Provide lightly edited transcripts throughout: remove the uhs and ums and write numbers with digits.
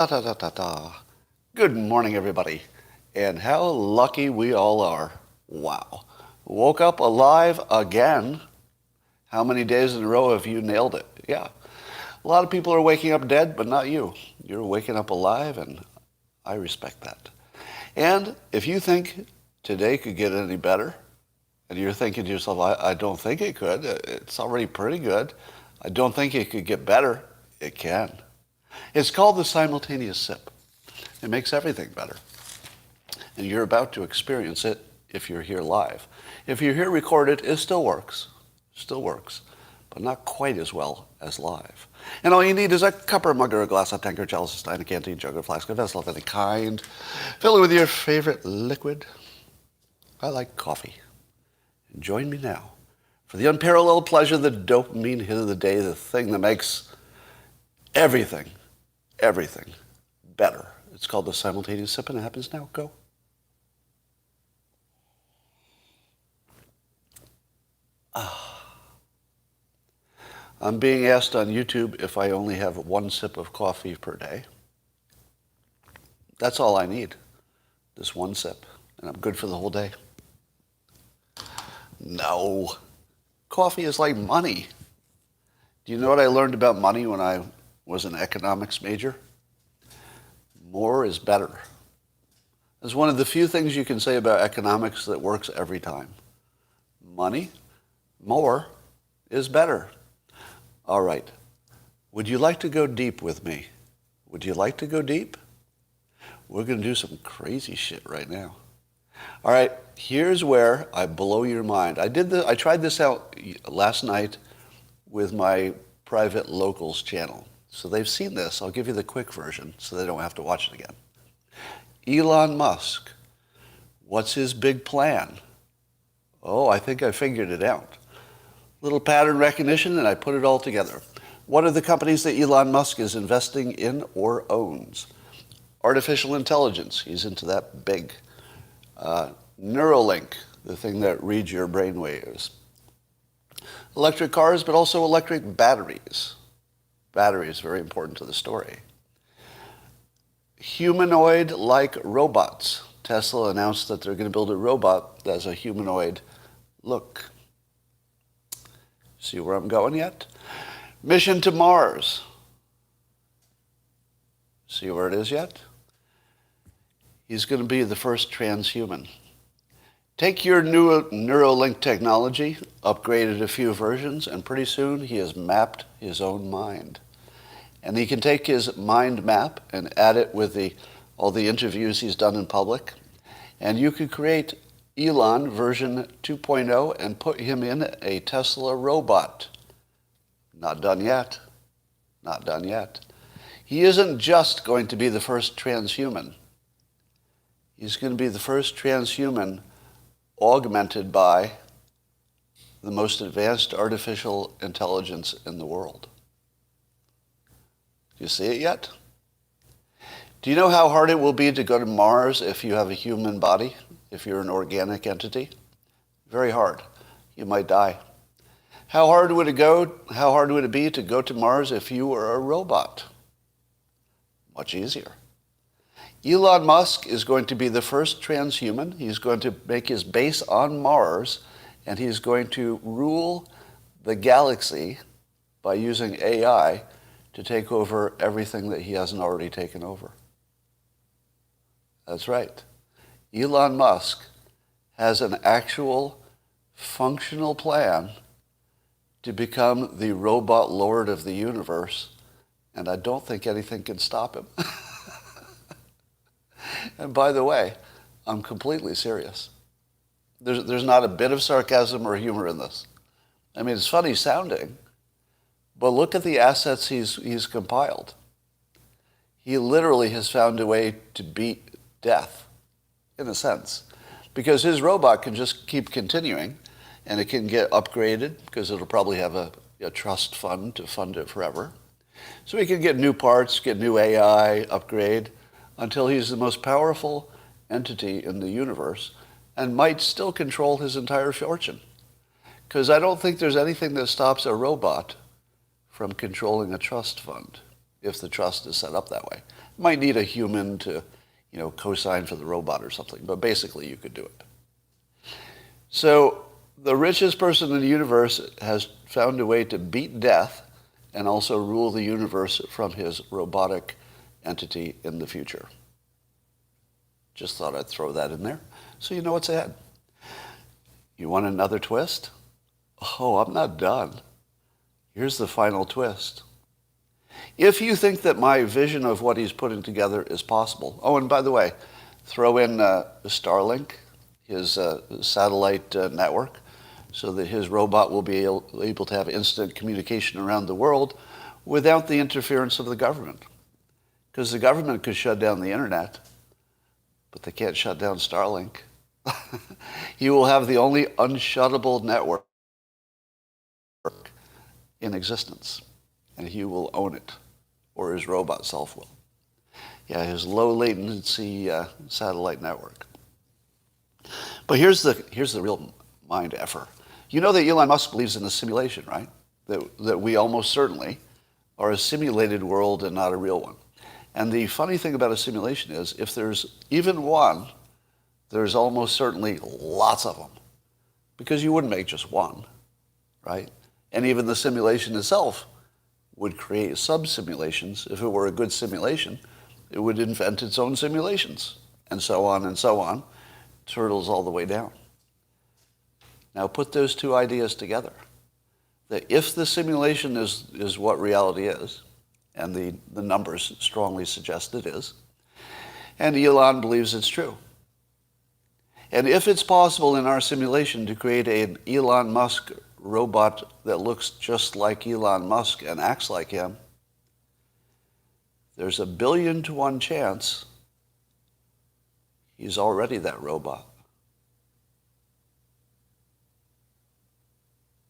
Da, da, da, da, da. Good morning, everybody. And how lucky we all are. Wow. Woke up alive again. How many days in a row have you nailed it? Yeah. A lot of people are waking up dead, but not you. You're waking up alive, and I respect that. And if you think today could get any better, and you're thinking to yourself, I don't think it could. It's already pretty good. I don't think it could get better. It can. It's called the simultaneous sip. It makes everything better. And you're about to experience it if you're here live. If you're here recorded, it still works. Still works. But not quite as well as live. And all you need is a cup or a mug or a glass, a tankard, chalice, a stein, a canteen, jug, or flask, a vessel of any kind. Fill it with your favorite liquid. I like coffee. And join me now for the unparalleled pleasure, the dopamine hit of the day, the thing that makes everything better. It's called the simultaneous sip, and it happens now. Go. I'm being asked on YouTube if I only have one sip of coffee per day. That's all I need, this one sip, and I'm good for the whole day. No. Coffee is like money. Do you know what I learned about money when I was an economics major? More is better. It's one of the few things you can say about economics that works every time. Money, more is better. All right. Would you like to go deep with me? Would you like to go deep? We're going to do some crazy shit right now. All right, here's where I blow your mind. I tried this out last night with my private locals channel. So they've seen this. I'll give you the quick version so they don't have to watch it again. Elon Musk. What's his big plan? Oh, I think I figured it out. Little pattern recognition, and I put it all together. What are the companies that Elon Musk is investing in or owns? Artificial intelligence. He's into that big. Neuralink, the thing that reads your brain waves. Electric cars, but also electric batteries. Batteries, very important to the story. Humanoid-like robots. Tesla announced that they're going to build a robot that has a humanoid look. See where I'm going yet? Mission to Mars. See where it is yet? He's going to be the first transhuman. Take your new Neuralink technology, upgraded a few versions, and pretty soon he has mapped his own mind. And he can take his mind map and add it with all the interviews he's done in public. And you could create Elon version 2.0 and put him in a Tesla robot. Not done yet. Not done yet. He isn't just going to be the first transhuman. He's going to be the first transhuman augmented by the most advanced artificial intelligence in the world. Do you see it yet? Do you know how hard it will be to go to Mars if you have a human body, if you're an organic entity? Very hard. You might die. How hard would it be to go to Mars if you were a robot? Much easier. Elon Musk is going to be the first transhuman. He's going to make his base on Mars, and he's going to rule the galaxy by using AI to take over everything that he hasn't already taken over. That's right. Elon Musk has an actual functional plan to become the robot lord of the universe, and I don't think anything can stop him. And by the way, I'm completely serious. There's not a bit of sarcasm or humor in this. I mean, it's funny sounding, but look at the assets he's compiled. He literally has found a way to beat death, in a sense, because his robot can just keep continuing, and it can get upgraded because it'll probably have a trust fund to fund it forever. So he can get new parts, get new AI, upgrade, until he's the most powerful entity in the universe and might still control his entire fortune. Because I don't think there's anything that stops a robot from controlling a trust fund, if the trust is set up that way. Might need a human to, co-sign for the robot or something, but basically you could do it. So the richest person in the universe has found a way to beat death and also rule the universe from his robotic entity in the future. Just thought I'd throw that in there so you know what's ahead. You want another twist? Oh, I'm not done. Here's the final twist. If you think that my vision of what he's putting together is possible, oh, and by the way, throw in Starlink, his satellite network, so that his robot will be able to have instant communication around the world without the interference of the government. Because the government could shut down the internet, but they can't shut down Starlink. He will have the only unshuttable network in existence, and he will own it, or his robot self will. Yeah, his low latency satellite network. But here's the real mind effer. You know that Elon Musk believes in a simulation, right? That we almost certainly are a simulated world and not a real one. And the funny thing about a simulation is, if there's even one, there's almost certainly lots of them. Because you wouldn't make just one, right? And even the simulation itself would create sub-simulations. If it were a good simulation, it would invent its own simulations, and so on, turtles all the way down. Now put those two ideas together. That if the simulation is what reality is, and the numbers strongly suggest it is, and Elon believes it's true, and if it's possible in our simulation to create an Elon Musk robot that looks just like Elon Musk and acts like him, there's a 1,000,000,000 to 1 chance he's already that robot.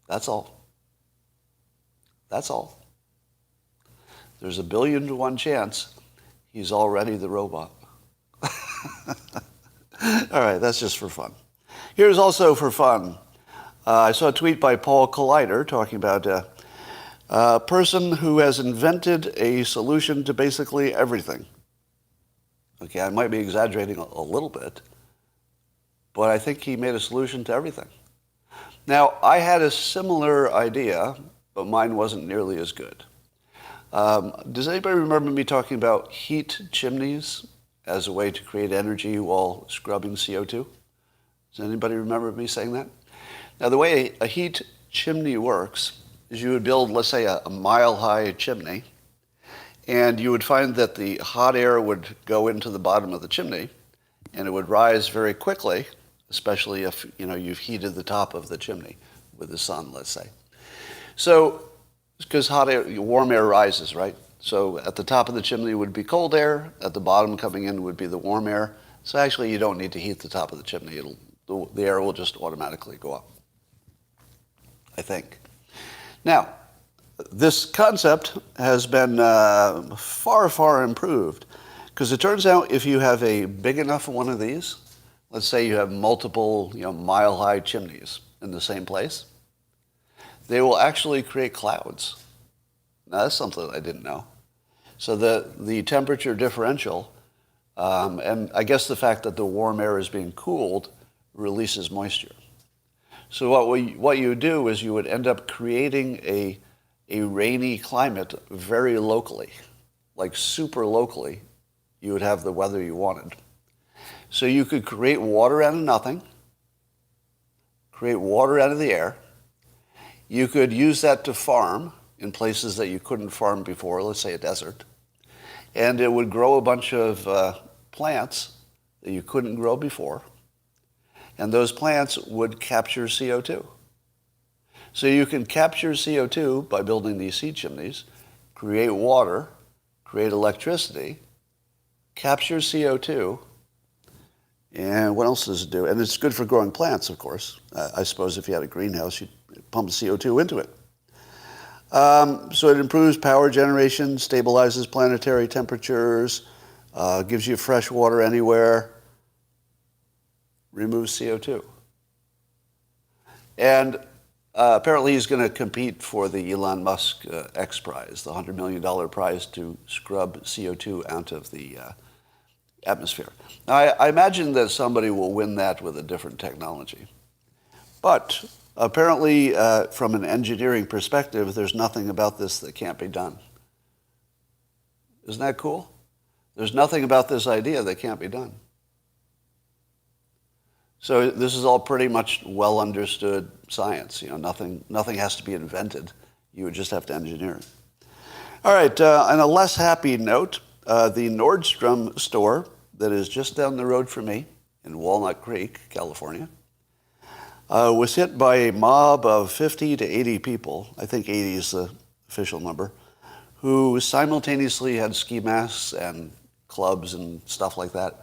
That's all. That's all. There's a 1,000,000,000 to 1 chance he's already the robot. All right, that's just for fun. Here's also for fun. I saw a tweet by Paul Collider talking about a person who has invented a solution to basically everything. Okay, I might be exaggerating a little bit, but I think he made a solution to everything. Now, I had a similar idea, but mine wasn't nearly as good. Does anybody remember me talking about heat chimneys as a way to create energy while scrubbing CO2? Does anybody remember me saying that? Now, the way a heat chimney works is you would build, let's say, a mile-high chimney, and you would find that the hot air would go into the bottom of the chimney, and it would rise very quickly, especially if you've heated the top of the chimney with the sun, let's say. So, because hot air, warm air rises, right? So at the top of the chimney would be cold air, at the bottom coming in would be the warm air. So actually you don't need to heat the top of the chimney. The air will just automatically go up, I think. Now, this concept has been far, far improved, because it turns out if you have a big enough one of these, let's say you have multiple mile-high chimneys in the same place, they will actually create clouds. Now, that's something I didn't know. So the temperature differential, and I guess the fact that the warm air is being cooled, releases moisture. So what you do is you would end up creating a rainy climate very locally, like super locally. You would have the weather you wanted. So you could create water out of nothing, create water out of the air. You could use that to farm in places that you couldn't farm before, let's say a desert. And it would grow a bunch of plants that you couldn't grow before. And those plants would capture CO2. So you can capture CO2 by building these heat chimneys, create water, create electricity, capture CO2, and what else does it do? And it's good for growing plants, of course. I suppose if you had a greenhouse, you'd pump CO2 into it. So it improves power generation, stabilizes planetary temperatures, gives you fresh water anywhere, removes CO2. And Apparently he's going to compete for the Elon Musk X Prize, the $100 million prize to scrub CO2 out of the atmosphere. Now, I imagine that somebody will win that with a different technology. But apparently, from an engineering perspective, there's nothing about this that can't be done. Isn't that cool? There's nothing about this idea that can't be done. So this is all pretty much well understood science. Nothing has to be invented. You would just have to engineer it. All right, on a less happy note, the Nordstrom store that is just down the road from me in Walnut Creek, California, was hit by a mob of 50 to 80 people, I think 80 is the official number, who simultaneously had ski masks and clubs and stuff like that,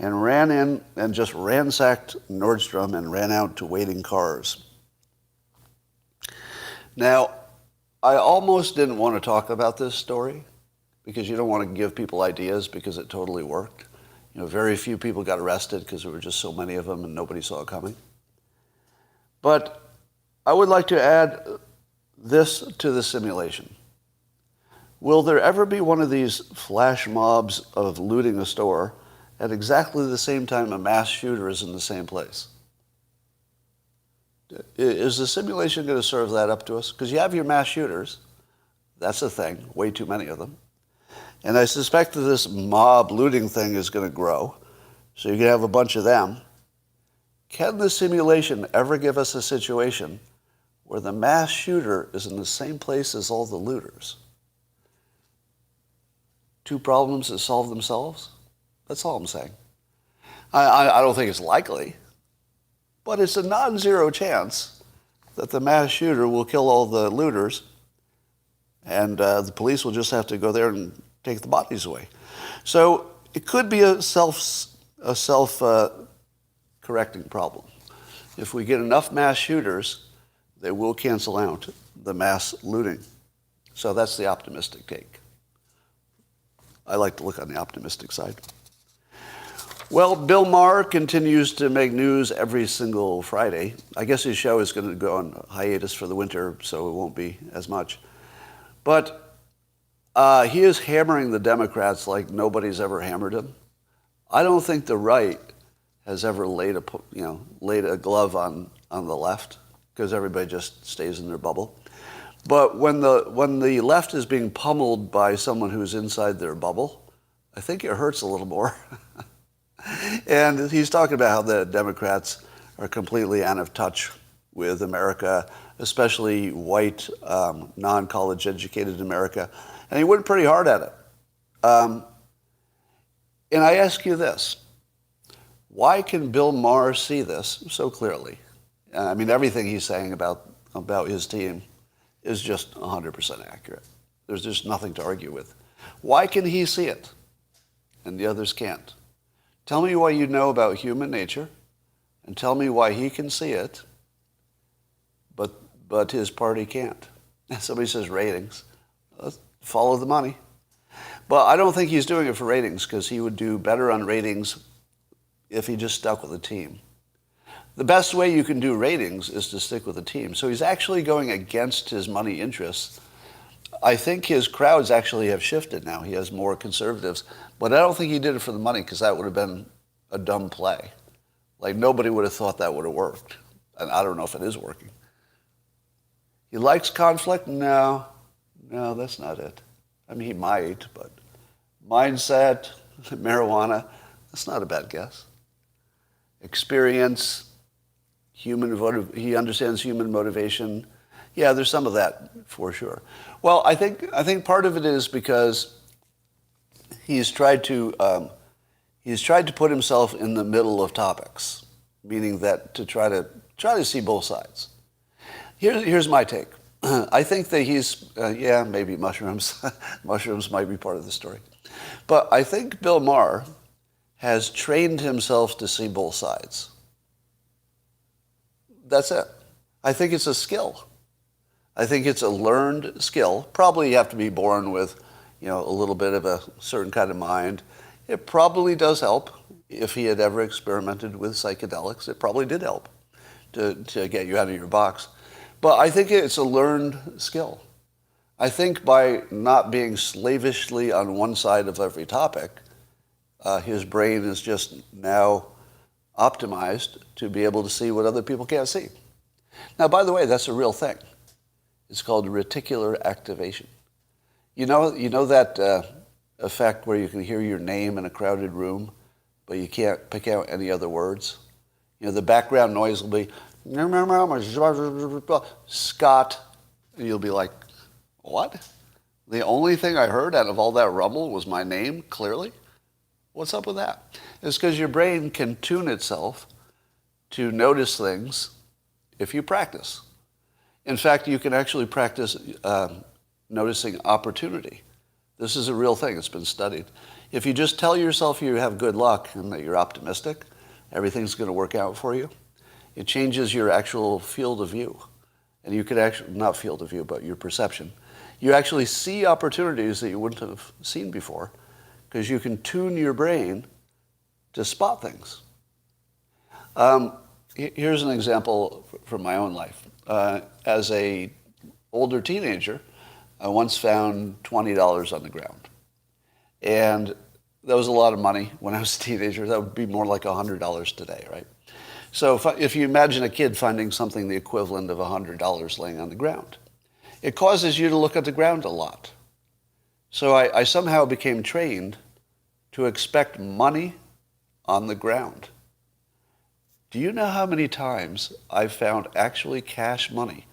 and ran in and just ransacked Nordstrom and ran out to waiting cars. Now, I almost didn't want to talk about this story because you don't want to give people ideas because it totally worked. Very few people got arrested because there were just so many of them and nobody saw it coming. But I would like to add this to the simulation. Will there ever be one of these flash mobs of looting a store at exactly the same time a mass shooter is in the same place? Is the simulation going to serve that up to us? Because you have your mass shooters. That's a thing, way too many of them. And I suspect that this mob looting thing is going to grow. So you're going to have a bunch of them. Can the simulation ever give us a situation where the mass shooter is in the same place as all the looters? Two problems that solve themselves? That's all I'm saying. I don't think it's likely, but it's a non-zero chance that the mass shooter will kill all the looters, and the police will just have to go there and take the bodies away. So it could be a self-correcting problem. If we get enough mass shooters, they will cancel out the mass looting. So that's the optimistic take. I like to look on the optimistic side. Well, Bill Maher continues to make news every single Friday. I guess his show is going to go on hiatus for the winter, so it won't be as much. But he is hammering the Democrats like nobody's ever hammered him. I don't think the right has ever laid a glove on the left because everybody just stays in their bubble. But when the left is being pummeled by someone who's inside their bubble, I think it hurts a little more. And he's talking about how the Democrats are completely out of touch with America, especially white, non-college educated America. And he went pretty hard at it. And I ask you this. Why can Bill Maher see this so clearly? I mean, everything he's saying about his team is just 100% accurate. There's just nothing to argue with. Why can he see it and the others can't? Tell me what you know about human nature and tell me why he can see it, but his party can't. Somebody says ratings. Follow the money. But I don't think he's doing it for ratings because he would do better on ratings if he just stuck with a team. The best way you can do ratings is to stick with a team. So he's actually going against his money interests. I think his crowds actually have shifted now. He has more conservatives. But I don't think he did it for the money because that would have been a dumb play. Like nobody would have thought that would have worked. And I don't know if it is working. He likes conflict? No, that's not it. I mean, he might, but mindset, marijuana, that's not a bad guess. Experience, he understands human motivation. Yeah, there's some of that for sure. Well, I think part of it is because he's tried to put himself in the middle of topics, meaning that to try to see both sides. Here's my take. I think that he's maybe mushrooms. Mushrooms might be part of the story, but I think Bill Maher has trained himself to see both sides. That's it. I think it's a skill. I think it's a learned skill. Probably you have to be born with, a little bit of a certain kind of mind. It probably does help. If he had ever experimented with psychedelics, it probably did help to get you out of your box. But I think it's a learned skill. I think by not being slavishly on one side of every topic, his brain is just now optimized to be able to see what other people can't see. Now, by the way, that's a real thing. It's called reticular activation. You know that effect where you can hear your name in a crowded room, but you can't pick out any other words? You know, the background noise will be, Scott, and you'll be like, what? The only thing I heard out of all that rumble was my name, clearly? What's up with that? It's because your brain can tune itself to notice things if you practice. In fact, you can actually practice noticing opportunity. This is a real thing. It's been studied. If you just tell yourself you have good luck and that you're optimistic, everything's going to work out for you, it changes your actual field of view. And you could actually, not field of view, but your perception. You actually see opportunities that you wouldn't have seen before because you can tune your brain to spot things. Here's an example from my own life. As an older teenager, I once found $20 on the ground. And that was a lot of money when I was a teenager. That would be more like $100 today, right? So if you imagine a kid finding something the equivalent of $100 laying on the ground, it causes you to look at the ground a lot. So I somehow became trained to expect money on the ground. Do you know how many times I've found actually cash money,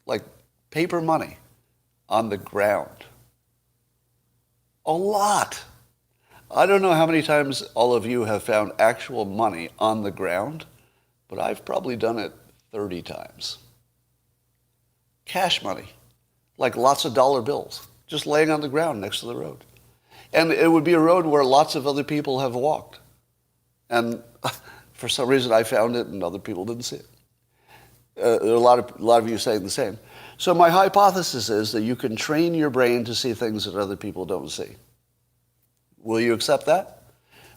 like paper money, on the ground? A lot. I don't know how many times all of you have found actual money on the ground, but I've probably done it 30 times. Cash money, like lots of dollar bills, just laying on the ground next to the road. And it would be a road where lots of other people have walked. And for some reason I found it and other people didn't see it. There are a lot of you saying the same. So my hypothesis is that you can train your brain to see things that other people don't see. Will you accept that?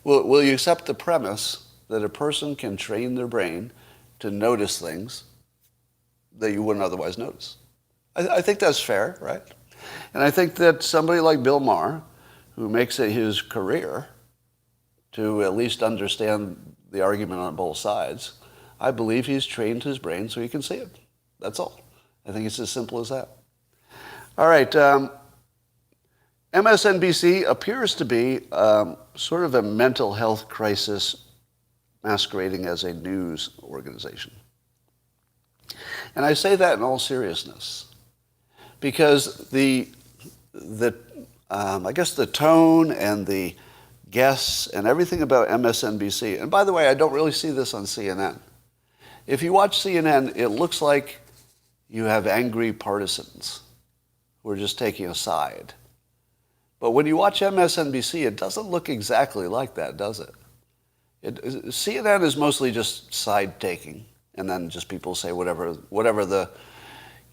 Will you accept the premise that a person can train their brain to notice things that you wouldn't otherwise notice? I think that's fair, right? And I think that somebody like Bill Maher, who makes it his career to at least understand the argument on both sides, I believe he's trained his brain so he can see it. That's all. I think it's as simple as that. All right. MSNBC appears to be sort of a mental health crisis masquerading as a news organization. And I say that in all seriousness because I guess the tone and the guests and everything about MSNBC, and by the way, I don't really see this on CNN. If you watch CNN, it looks like you have angry partisans who are just taking a side. But when you watch MSNBC, it doesn't look exactly like that, does it? CNN is mostly just side taking, and then just people say whatever the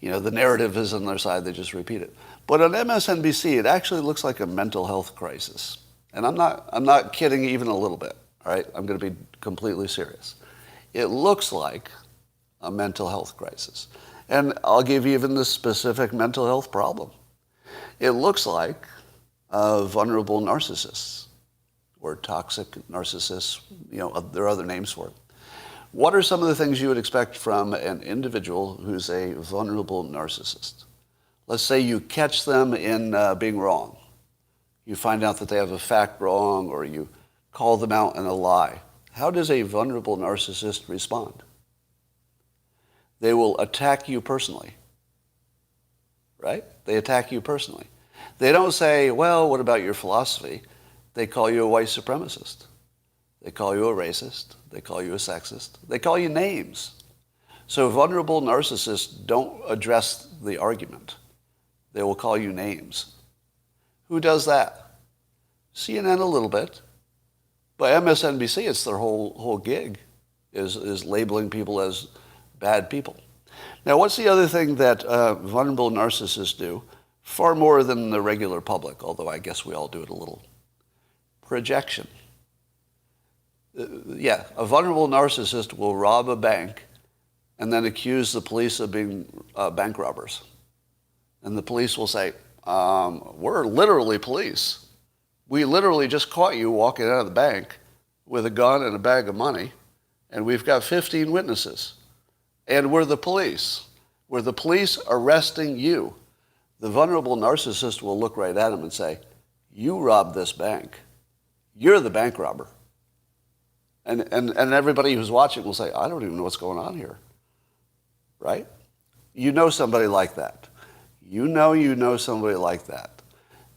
narrative is on their side, they just repeat it. But on MSNBC, it actually looks like a mental health crisis. And I'm not kidding even a little bit, all right? I'm going to be completely serious. It looks like a mental health crisis. And I'll give you even the specific mental health problem. It looks like vulnerable narcissists or toxic narcissists. There are other names for it. What are some of the things you would expect from an individual who's a vulnerable narcissist? Let's say you catch them in being wrong. You find out that they have a fact wrong, or you call them out in a lie. How does a vulnerable narcissist respond? They will attack you personally, right? They attack you personally. They don't say, well, what about your philosophy? They call you a white supremacist. They call you a racist. They call you a sexist. They call you names. So vulnerable narcissists don't address the argument. They will call you names. Who does that? CNN a little bit. But MSNBC, it's their whole gig, is labeling people as bad people. Now, what's the other thing that vulnerable narcissists do? Far more than the regular public, although I guess we all do it a little. Projection. A vulnerable narcissist will rob a bank and then accuse the police of being bank robbers. And the police will say, we're literally police. We literally just caught you walking out of the bank with a gun and a bag of money, and we've got 15 witnesses. And we're the police. We're the police arresting you. The vulnerable narcissist will look right at him and say, you robbed this bank. You're the bank robber. And everybody who's watching will say, I don't even know what's going on here. Right? You know somebody like that. You know somebody like that.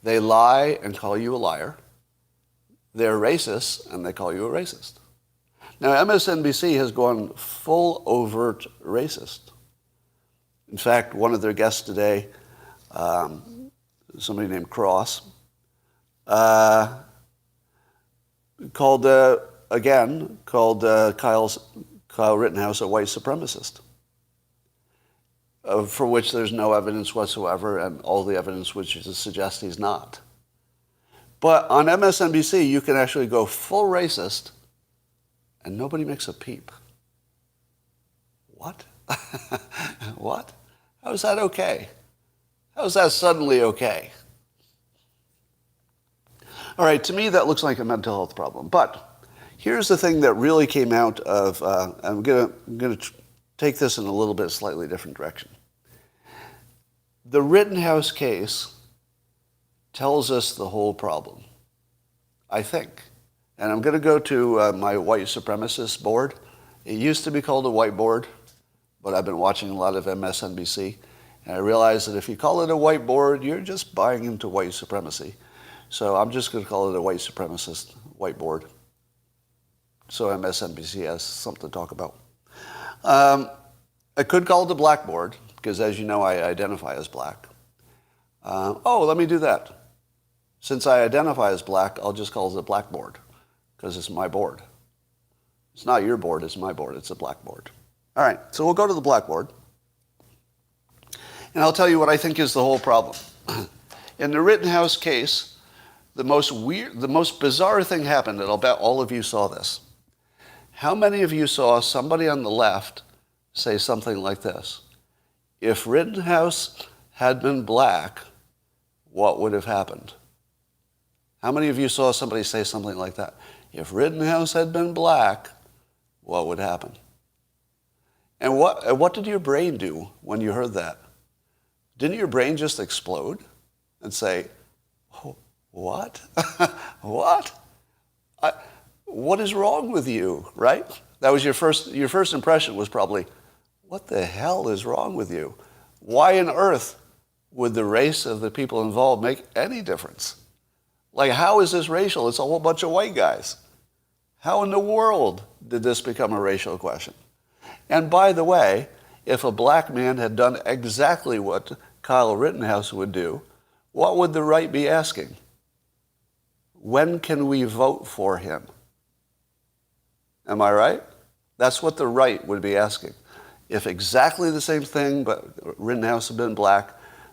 They lie and call you a liar. They're racist and they call you a racist. Now, MSNBC has gone full overt racist. In fact, one of their guests today, somebody named Cross, called Kyle Rittenhouse a white supremacist, for which there's no evidence whatsoever, and all the evidence which suggests he's not. But on MSNBC, you can actually go full racist, and nobody makes a peep. What? What? How is that okay? How is that suddenly okay? All right, to me, that looks like a mental health problem. But here's the thing that really came out of, I'm going to take this in a little bit slightly different direction. The Rittenhouse case tells us the whole problem, I think. And I'm going to go to my white supremacist board. It used to be called a whiteboard, but I've been watching a lot of MSNBC, and I realized that if you call it a whiteboard, you're just buying into white supremacy. So I'm just going to call it a white supremacist whiteboard, so MSNBC has something to talk about. I could call it a blackboard, because as you know, I identify as black. Let me do that. Since I identify as black, I'll just call it a blackboard, because it's my board. It's not your board, it's my board. It's a blackboard. All right, so we'll go to the blackboard, and I'll tell you what I think is the whole problem. In the Rittenhouse case, the most bizarre thing happened, and I'll bet all of you saw this. How many of you saw somebody on the left say something like this? If Rittenhouse had been black, what would have happened? How many of you saw somebody say something like that? If Rittenhouse had been black, what would happen? And what did your brain do when you heard that? Didn't your brain just explode and say, oh, what? What? What is wrong with you, right? That was your first impression was probably, what the hell is wrong with you? Why on earth would the race of the people involved make any difference? Like, how is this racial? It's a whole bunch of white guys. How in the world did this become a racial question? And by the way, if a black man had done exactly what Kyle Rittenhouse would do, what would the right be asking? When can we vote for him? Am I right? That's what the right would be asking. If exactly the same thing, but Rittenhouse had been black,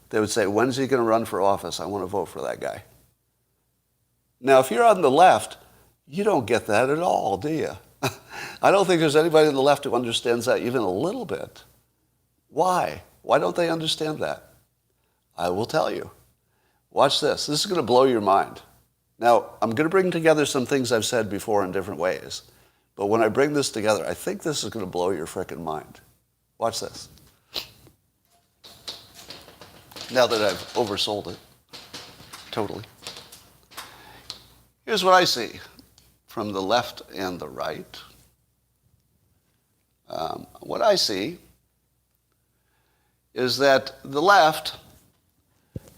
they would say, when's he going to run for office? I want to vote for that guy. Now, if you're on the left, you don't get that at all, do you? I don't think there's anybody on the left who understands that even a little bit. Why? Why don't they understand that? I will tell you. Watch this. This is going to blow your mind. Now, I'm going to bring together some things I've said before in different ways. But when I bring this together, I think this is going to blow your frickin' mind. Watch this. Now that I've oversold it, totally. Here's what I see from the left and the right. What I see is that the left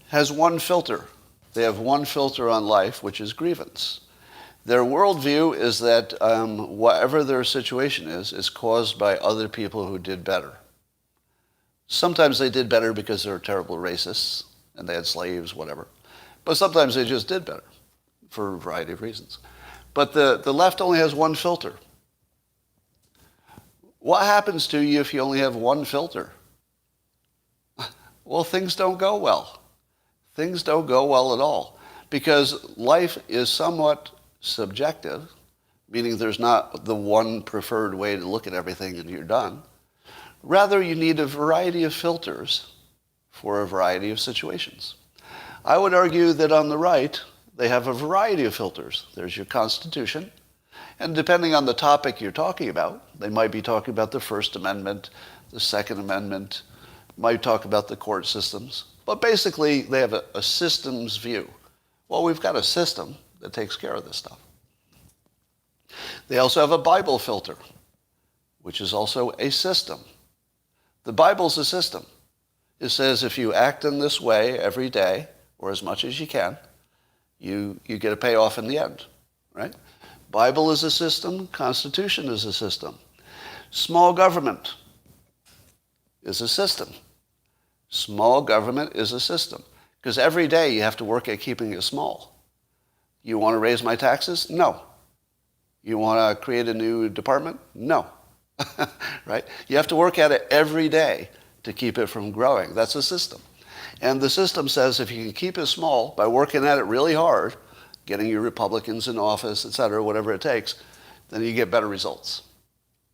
has one filter. They have one filter on life, which is grievance. Their worldview is that whatever their situation is caused by other people who did better. Sometimes they did better because they're terrible racists and they had slaves, whatever. But sometimes they just did better for a variety of reasons. But the left only has one filter. What happens to you if you only have one filter? Well, things don't go well. Things don't go well at all. Because life is somewhat subjective, meaning there's not the one preferred way to look at everything and you're done. Rather, you need a variety of filters for a variety of situations. I would argue that on the right, they have a variety of filters. There's your Constitution, and depending on the topic you're talking about, they might be talking about the First Amendment, the Second Amendment, might talk about the court systems, but basically they have a systems view. Well, we've got a system that takes care of this stuff. They also have a Bible filter, which is also a system. The Bible's a system. It says if you act in this way every day, or as much as you can, you get a payoff in the end, right? Bible is a system. Constitution is a system. Small government is a system. Small government is a system. Because every day you have to work at keeping it small. You want to raise my taxes? No. You want to create a new department? No. Right? You have to work at it every day to keep it from growing. That's a system. And the system says if you can keep it small by working at it really hard, getting your Republicans in office, et cetera, whatever it takes, then you get better results.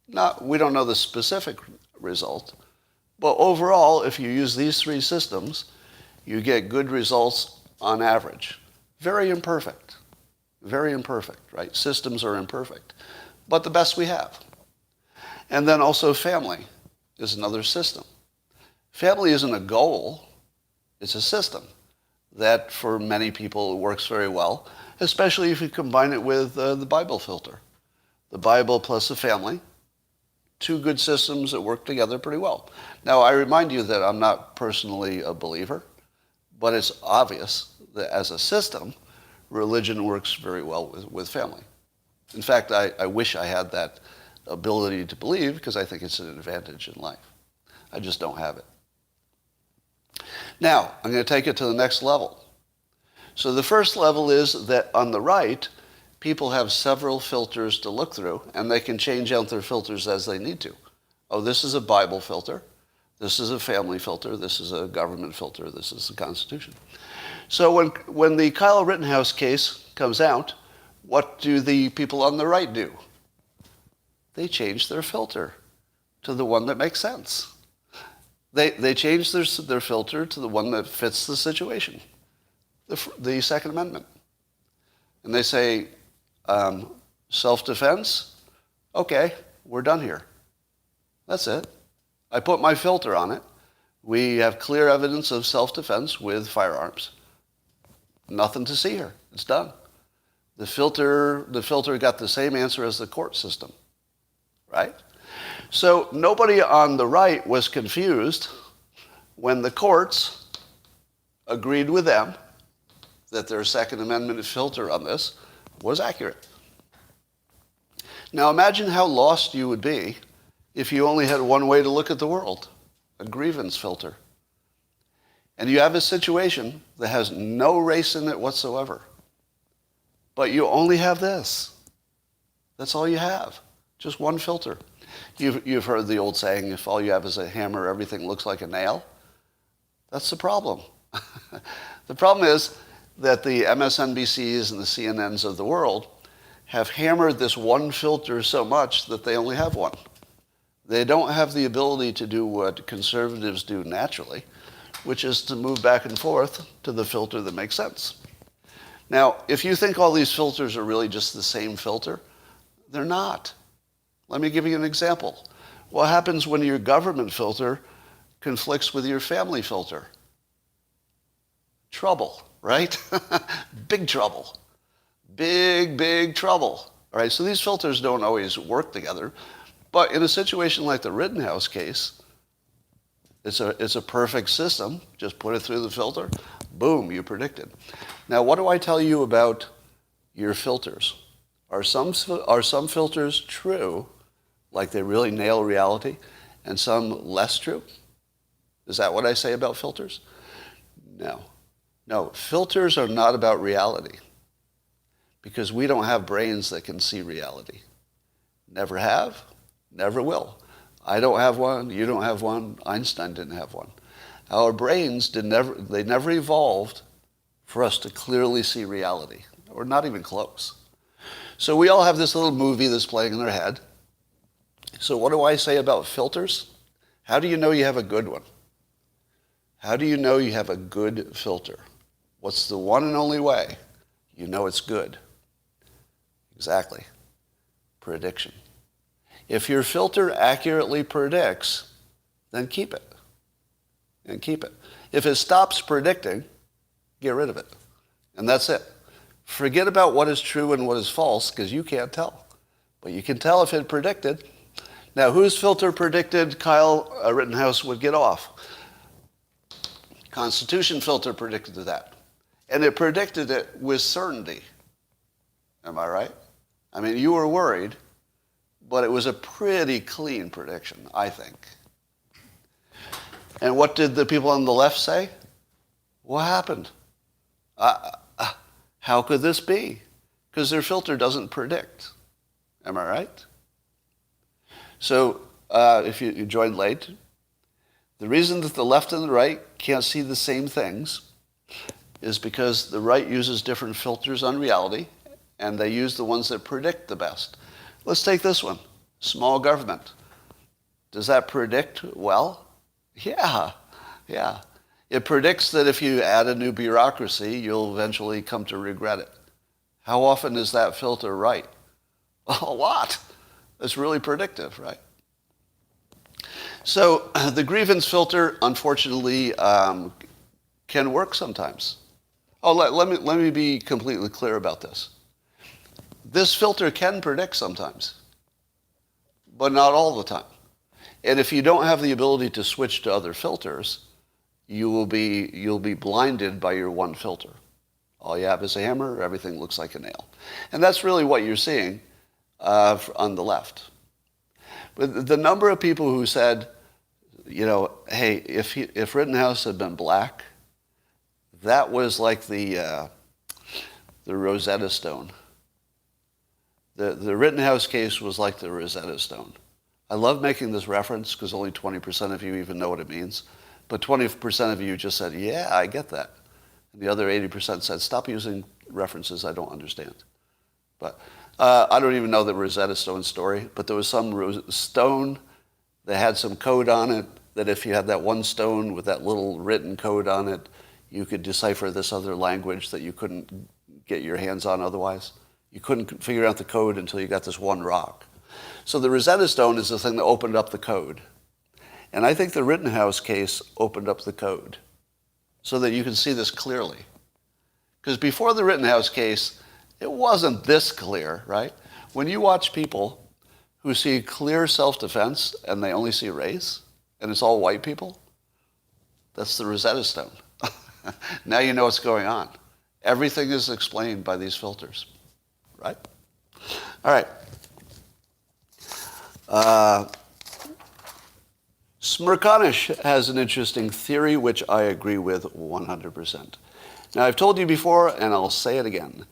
Now, we don't know the specific result, but overall, if you use these three systems, you get good results on average. Very imperfect. Very imperfect, right? Systems are imperfect, but the best we have. And then also family is another system. Family isn't a goal, it's a system that for many people works very well, especially if you combine it with the Bible filter. The Bible plus the family, two good systems that work together pretty well. Now, I remind you that I'm not personally a believer, but it's obvious that as a system, religion works very well with family. In fact, I wish I had that ability to believe because I think it's an advantage in life. I just don't have it. Now, I'm going to take it to the next level. So the first level is that on the right, people have several filters to look through, and they can change out their filters as they need to. Oh, this is a Bible filter. This is a family filter. This is a government filter. This is the Constitution. So when the Kyle Rittenhouse case comes out, what do the people on the right do? They change their filter to the one that makes sense. They change their filter to the one that fits the situation, the Second Amendment. And they say, self-defense, okay, we're done here. That's it. I put my filter on it. We have clear evidence of self-defense with firearms. Nothing to see here. It's done. The filter got the same answer as the court system, right? So nobody on the right was confused when the courts agreed with them that their Second Amendment filter on this was accurate. Now imagine how lost you would be if you only had one way to look at the world, a grievance filter. And you have a situation that has no race in it whatsoever. But you only have this. That's all you have. Just one filter. You've heard the old saying, if all you have is a hammer, everything looks like a nail. That's the problem. The problem is that the MSNBCs and the CNNs of the world have hammered this one filter so much that they only have one. They don't have the ability to do what conservatives do naturally, which is to move back and forth to the filter that makes sense. Now, if you think all these filters are really just the same filter, they're not. Let me give you an example. What happens when your government filter conflicts with your family filter? Trouble, right? Big trouble. Big trouble. All right, so these filters don't always work together, but in a situation like the Rittenhouse case, it's a perfect system. Just put it through the filter, boom, you predicted. Now, what do I tell you about your filters? Are some filters true, like they really nail reality, and some less true? Is that what I say about filters? No, filters are not about reality because we don't have brains that can see reality. Never have, never will. I don't have one, you don't have one, Einstein didn't have one. Our brains never evolved for us to clearly see reality, or not even close. So we all have this little movie that's playing in our head. So what do I say about filters? How do you know you have a good one? How do you know you have a good filter? What's the one and only way you know it's good? Exactly. Prediction. If your filter accurately predicts, then keep it. And keep it. If it stops predicting, get rid of it. And that's it. Forget about what is true and what is false, because you can't tell. But you can tell if it predicted. Now, whose filter predicted Kyle Rittenhouse would get off? Constitution filter predicted that. And it predicted it with certainty. Am I right? I mean, you were worried, but it was a pretty clean prediction, I think. And what did the people on the left say? What happened? How could this be? Because their filter doesn't predict. Am I right? So if you joined late, the reason that the left and the right can't see the same things is because the right uses different filters on reality, and they use the ones that predict the best. Let's take this one, small government. Does that predict well? Yeah. It predicts that if you add a new bureaucracy, you'll eventually come to regret it. How often is that filter right? A lot. It's really predictive, right? So the grievance filter, unfortunately, can work sometimes. Oh, let me be completely clear about this. This filter can predict sometimes, but not all the time. And if you don't have the ability to switch to other filters, you'll be blinded by your one filter. All you have is a hammer, everything looks like a nail. And that's really what you're seeing on the left. But the number of people who said, hey, if Rittenhouse had been black, that was like the Rosetta Stone. The Rittenhouse case was like the Rosetta Stone. I love making this reference because only 20% of you even know what it means. But 20% of you just said, yeah, I get that. And the other 80% said, stop using references I don't understand. But I don't even know the Rosetta Stone story, but there was some stone that had some code on it that if you had that one stone with that little written code on it, you could decipher this other language that you couldn't get your hands on otherwise. You couldn't figure out the code until you got this one rock. So the Rosetta Stone is the thing that opened up the code. And I think the Rittenhouse case opened up the code so that you can see this clearly. Because before the Rittenhouse case, it wasn't this clear, right? When you watch people who see clear self-defense and they only see race, and it's all white people, that's the Rosetta Stone. Now you know what's going on. Everything is explained by these filters, right? All right. Smirkanish has an interesting theory, which I agree with 100%. Now, I've told you before, and I'll say it again.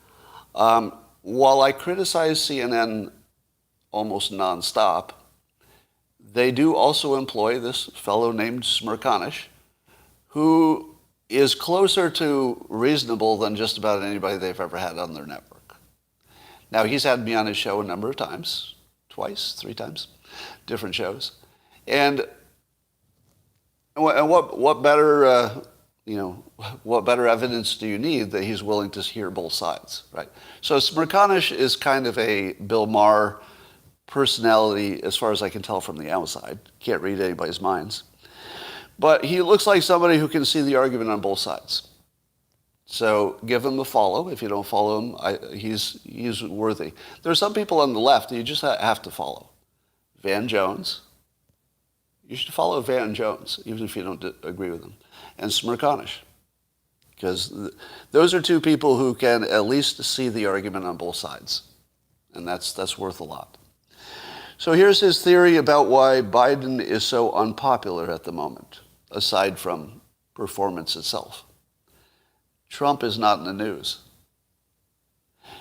While I criticize CNN almost nonstop, they do also employ this fellow named Smirkanish, who is closer to reasonable than just about anybody they've ever had on their network. Now, he's had me on his show a number of times, twice, 3 times, different shows. And what better, what better evidence do you need that he's willing to hear both sides, right? So Smirkanish is kind of a Bill Maher personality, as far as I can tell from the outside. Can't read anybody's minds. But he looks like somebody who can see the argument on both sides. So give him a follow. If you don't follow him, he's worthy. There are some people on the left that you just have to follow. Van Jones. You should follow Van Jones, even if you don't agree with him. And Smirkanish. Because those are 2 people who can at least see the argument on both sides. And that's worth a lot. So here's his theory about why Biden is so unpopular at the moment, aside from performance itself. Trump is not in the news.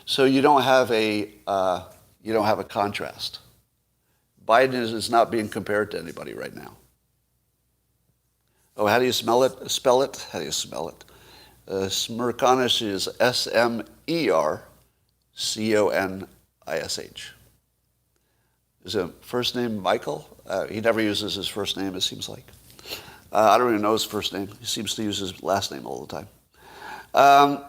So you don't have a contrast. Biden is not being compared to anybody right now. Oh, how do you spell it? How do you spell it? Smirkanish is Smerconish. is his first name Michael? He never uses his first name, it seems like. I don't even know his first name. He seems to use his last name all the time.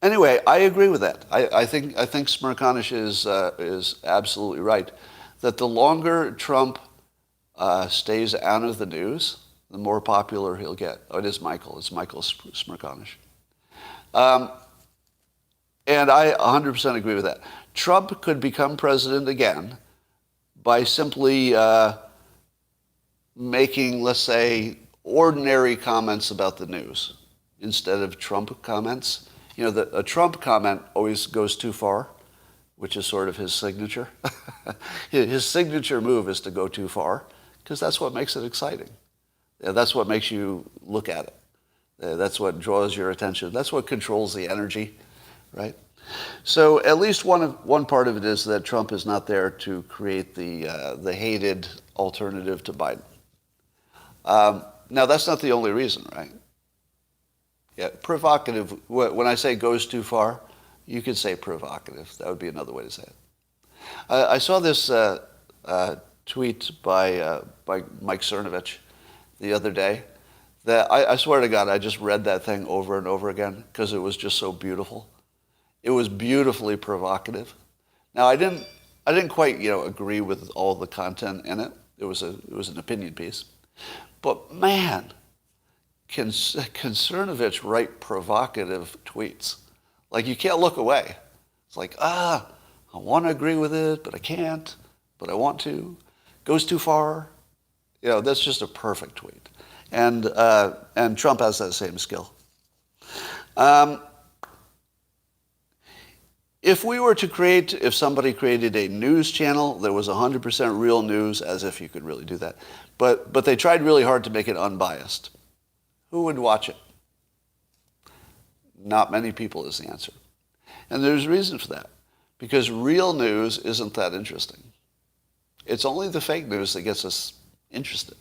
Anyway, I agree with that. I think Smirconish is absolutely right. That the longer Trump stays out of the news, the more popular he'll get. Oh, it is Michael. It's Michael Smirconish. And I 100% agree with that. Trump could become president again by simply making, let's say, ordinary comments about the news instead of Trump comments. You know, a Trump comment always goes too far, which is sort of his signature. His signature move is to go too far, because that's what makes it exciting. That's what makes you look at it. That's what draws your attention. That's what controls the energy, right? So at least one part of it is that Trump is not there to create the hated alternative to Biden. Now, that's not the only reason, right? Yeah, provocative. When I say goes too far, you could say provocative. That would be another way to say it. I saw this tweet by Mike Cernovich the other day that I swear to God, I just read that thing over and over again because it was just so beautiful. It was beautifully provocative. Now, I didn't quite agree with all the content in it. It was an opinion piece, but man, can Cernovich write provocative tweets? Like, you can't look away. It's like, I want to agree with it, but I can't, but I want to. Goes too far. That's just a perfect tweet. And Trump has that same skill. If somebody created a news channel that was 100% real news, as if you could really do that, but they tried really hard to make it unbiased, who would watch it? Not many people is the answer. And there's reason for that, because real news isn't that interesting. It's only the fake news that gets us interested.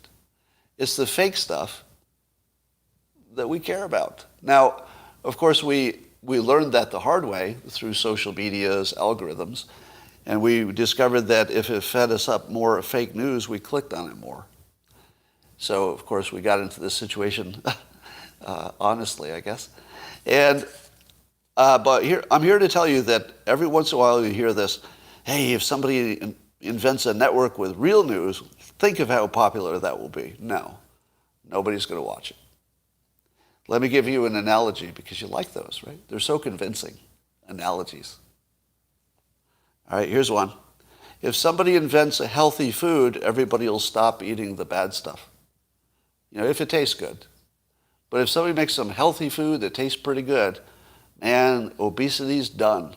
It's the fake stuff that we care about. Now, of course, we learned that the hard way through social media's algorithms, and we discovered that if it fed us up more fake news, we clicked on it more. So, of course, we got into this situation, honestly, I guess. And but I'm here to tell you that every once in a while you hear this, hey, if somebody invents a network with real news, think of how popular that will be. No, nobody's going to watch it. Let me give you an analogy, because you like those, right? They're so convincing, analogies. All right, here's one. If somebody invents a healthy food, everybody will stop eating the bad stuff. If it tastes good. But if somebody makes some healthy food that tastes pretty good, man, obesity's done.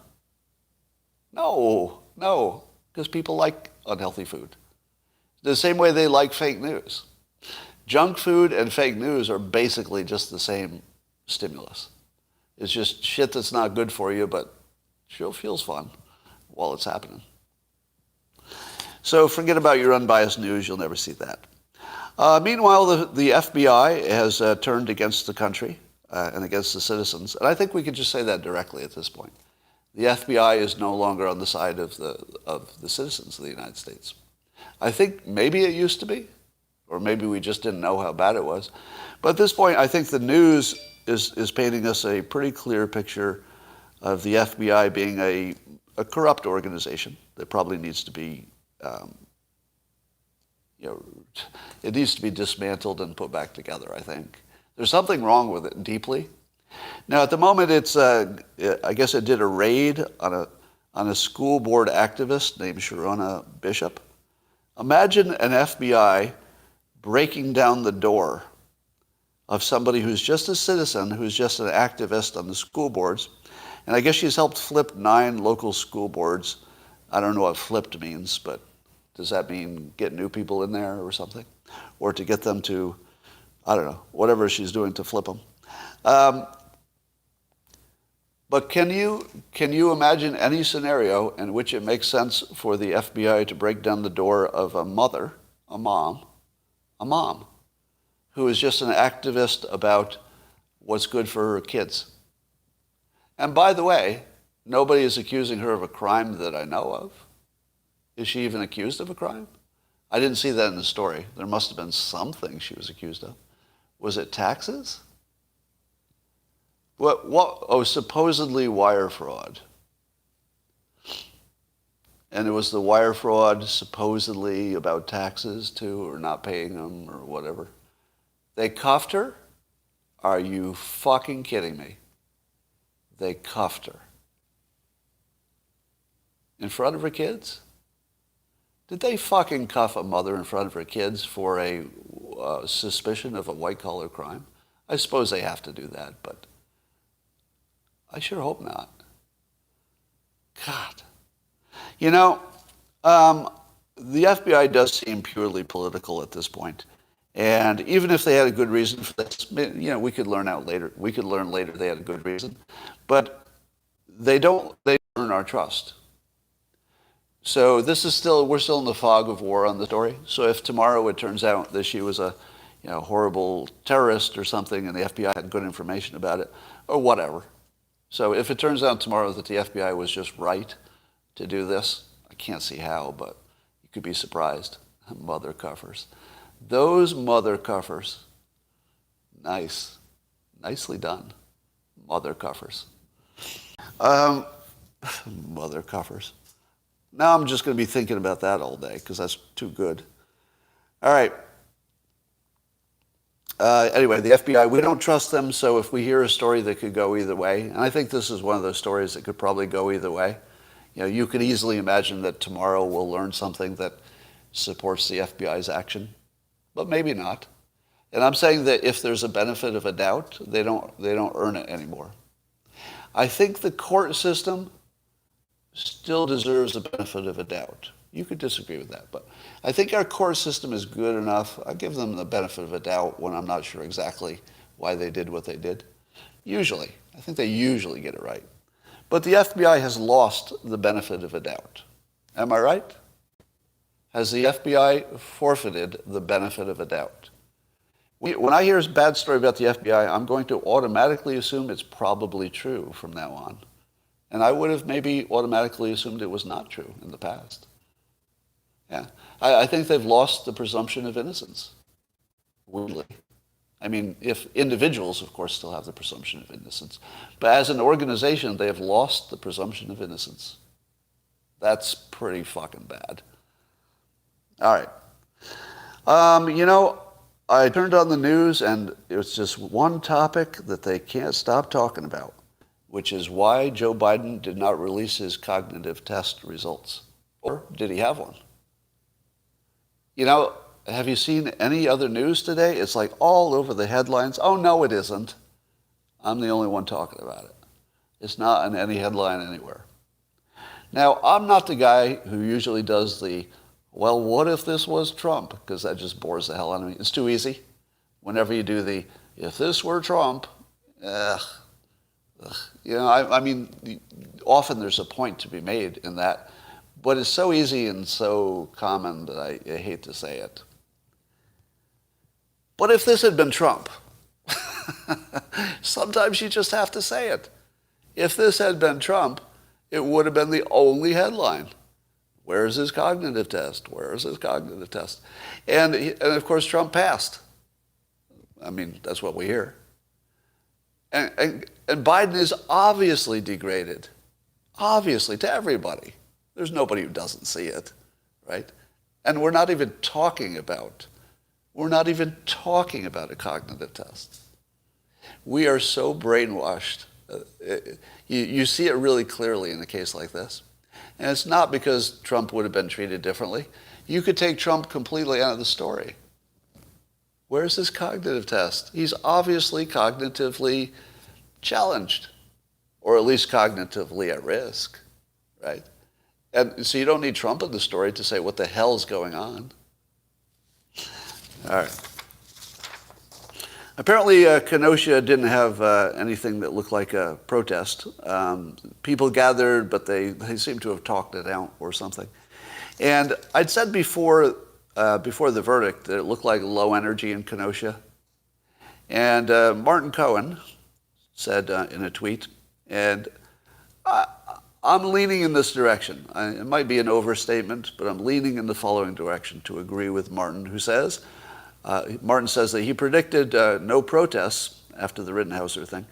No, because people like unhealthy food. The same way they like fake news. Junk food and fake news are basically just the same stimulus. It's just shit that's not good for you, but sure feels fun while it's happening. So forget about your unbiased news. You'll never see that. Meanwhile, the FBI has turned against the country and against the citizens. And I think we could just say that directly at this point. The FBI is no longer on the side of the citizens of the United States. I think maybe it used to be, or maybe we just didn't know how bad it was. But at this point, I think the news is painting us a pretty clear picture of the FBI being a corrupt organization that probably needs to be, it needs to be dismantled and put back together, I think. There's something wrong with it deeply. Now, at the moment, I guess it did a raid on a school board activist named Sharona Bishop. Imagine an FBI breaking down the door of somebody who's just a citizen, who's just an activist on the school boards. And I guess she's helped flip 9 local school boards. I don't know what flipped means, but does that mean get new people in there or something? Or to get them to, I don't know, whatever she's doing to flip them. But can you imagine any scenario in which it makes sense for the FBI to break down the door of a mom, who is just an activist about what's good for her kids? And by the way, nobody is accusing her of a crime that I know of. Is she even accused of a crime? I didn't see that in the story. There must have been something she was accused of. Was it taxes? What? Oh, supposedly wire fraud. And it was the wire fraud supposedly about taxes too, or not paying them, or whatever. They cuffed her? Are you fucking kidding me? They cuffed her. In front of her kids? Did they fucking cuff a mother in front of her kids for a suspicion of a white-collar crime? I suppose they have to do that, but I sure hope not. God. You know, the FBI does seem purely political at this point. And even if they had a good reason for this, you know, we could learn later they had a good reason. But they earn our trust. So we're still in the fog of war on the story. So if tomorrow it turns out that she was a horrible terrorist or something and the FBI had good information about it, or whatever. So if it turns out tomorrow that the FBI was just right to do this, I can't see how, but you could be surprised. Mother cuffers. Those mother cuffers. Nice. Nicely done. Mother cuffers. Mother cuffers. Now I'm just going to be thinking about that all day because that's too good. All right. Anyway, the FBI, we don't trust them, so if we hear a story that could go either way, and I think this is one of those stories that could probably go either way. You know, you could easily imagine that tomorrow we'll learn something that supports the FBI's action, but maybe not. And I'm saying that if there's a benefit of a doubt, they don't earn it anymore. I think the court system still deserves a benefit of a doubt. You could disagree with that, but I think our court system is good enough. I give them the benefit of a doubt when I'm not sure exactly why they did what they did. Usually. I think they usually get it right. But the FBI has lost the benefit of a doubt. Am I right? Has the FBI forfeited the benefit of a doubt? When I hear a bad story about the FBI, I'm going to automatically assume it's probably true from now on. And I would have maybe automatically assumed it was not true in the past. Yeah. I think they've lost the presumption of innocence. Weirdly. I mean, if individuals, of course, still have the presumption of innocence. But as an organization, they have lost the presumption of innocence. That's pretty fucking bad. All right. I turned on the news and it was just one topic that they can't stop talking about, which is why Joe Biden did not release his cognitive test results. Or did he have one? You know, have you seen any other news today? It's like all over the headlines. Oh, no, it isn't. I'm the only one talking about it. It's not in any headline anywhere. Now, I'm not the guy who usually does well, what if this was Trump? Because that just bores the hell out of me. It's too easy. Whenever you do if this were Trump, I mean, often there's a point to be made in that, but it's so easy and so common that I hate to say it. But if this had been Trump, sometimes you just have to say it. If this had been Trump, it would have been the only headline. Where's his cognitive test? Where's his cognitive test? And of course, Trump passed. I mean, that's what we hear. And Biden is obviously degraded. Obviously, to everybody. There's nobody who doesn't see it, right? And we're not even talking about a cognitive test. We are so brainwashed. You see it really clearly in a case like this. And it's not because Trump would have been treated differently. You could take Trump completely out of the story. Where's his cognitive test? He's obviously cognitively challenged, or at least cognitively at risk, right? And so you don't need Trump in the story to say what the hell's going on. All right. Apparently, Kenosha didn't have anything that looked like a protest. People gathered, but they seemed to have talked it out or something. And I'd said before the verdict that it looked like low energy in Kenosha. And Martin Cohen said in a tweet, and I'm leaning in this direction. It might be an overstatement, but I'm leaning in the following direction to agree with Martin, who says, Martin says that he predicted no protests after the Rittenhouse thing,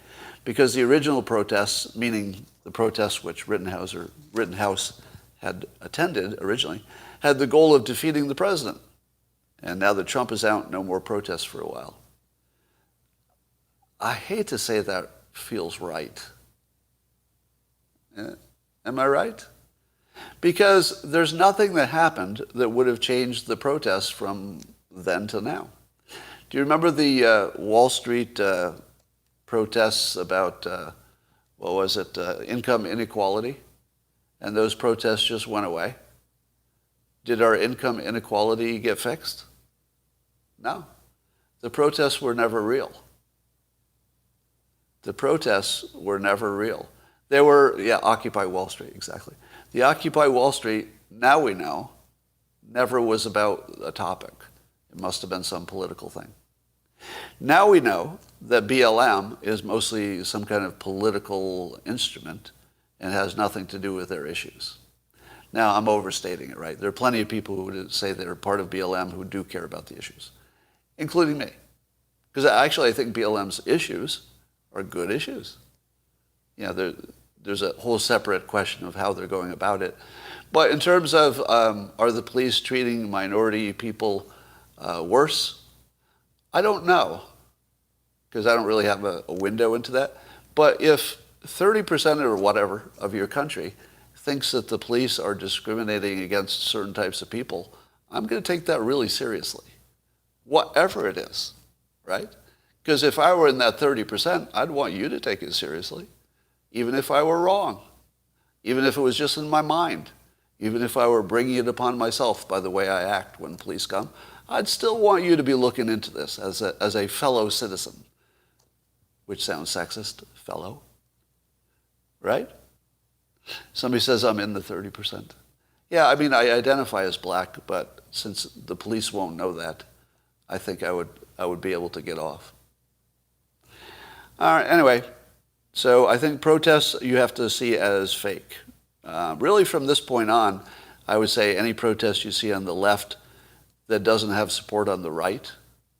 because the original protests, meaning the protests which Rittenhouse had attended originally, had the goal of defeating the president. And now that Trump is out, no more protests for a while. I hate to say that feels right. Am I right? Because there's nothing that happened that would have changed the protests from then to now. Do you remember the Wall Street protests about, income inequality? And those protests just went away. Did our income inequality get fixed? No. The protests were never real. The protests were never real. They were, Occupy Wall Street, exactly. The Occupy Wall Street, now we know, never was about a topic. It must have been some political thing. Now we know that BLM is mostly some kind of political instrument and has nothing to do with their issues. Now, I'm overstating it, right? There are plenty of people who would say they're part of BLM who do care about the issues, including me. Because actually, I think BLM's issues are good issues. There's a whole separate question of how they're going about it. But in terms of are the police treating minority people worse? I don't know, because I don't really have a window into that. But if 30% or whatever of your country thinks that the police are discriminating against certain types of people, I'm going to take that really seriously, whatever it is, right? Because if I were in that 30%, I'd want you to take it seriously, even if I were wrong, even if it was just in my mind, even if I were bringing it upon myself by the way I act when police come. I'd still want you to be looking into this as a fellow citizen, which sounds sexist, fellow, right? Somebody says I'm in the 30%. Yeah, I mean, I identify as black, but since the police won't know that, I think I would be able to get off. All right, anyway, so I think protests you have to see as fake. Really from this point on, I would say any protest you see on the left that doesn't have support on the right.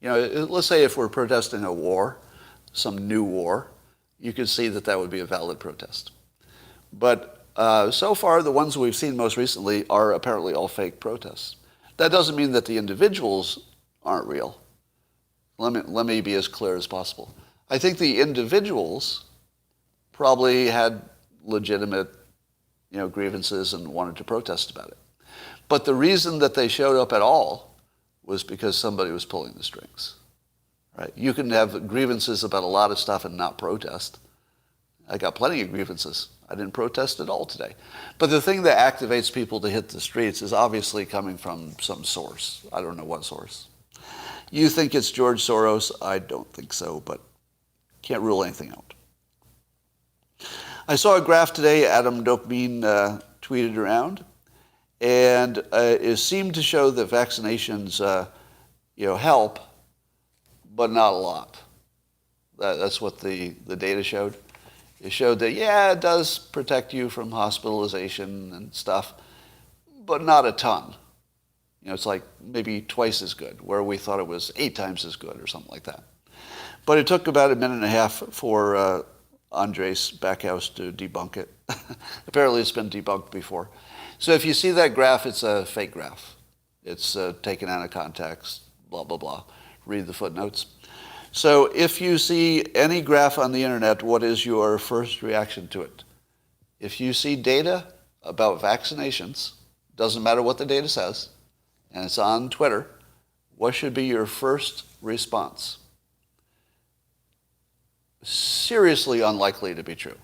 Let's say if we're protesting a war, some new war, you could see that would be a valid protest. But so far, the ones we've seen most recently are apparently all fake protests. That doesn't mean that the individuals aren't real. Let me be as clear as possible. I think the individuals probably had legitimate, grievances and wanted to protest about it. But the reason that they showed up at all was because somebody was pulling the strings, right? You can have grievances about a lot of stuff and not protest. I got plenty of grievances. I didn't protest at all today. But the thing that activates people to hit the streets is obviously coming from some source. I don't know what source. You think it's George Soros? I don't think so, but can't rule anything out. I saw a graph today Adam Dokmin tweeted around, and it seemed to show that vaccinations help, but not a lot. That's what the data showed. It showed that, it does protect you from hospitalization and stuff, but not a ton. It's like maybe twice as good, where we thought it was 8 times as good or something like that. But it took about a minute and a half for Andres Backhouse to debunk it. Apparently it's been debunked before. So if you see that graph, it's a fake graph. It's taken out of context, blah, blah, blah. Read the footnotes. So if you see any graph on the internet, what is your first reaction to it? If you see data about vaccinations, doesn't matter what the data says, and it's on Twitter, what should be your first response? Seriously unlikely to be true.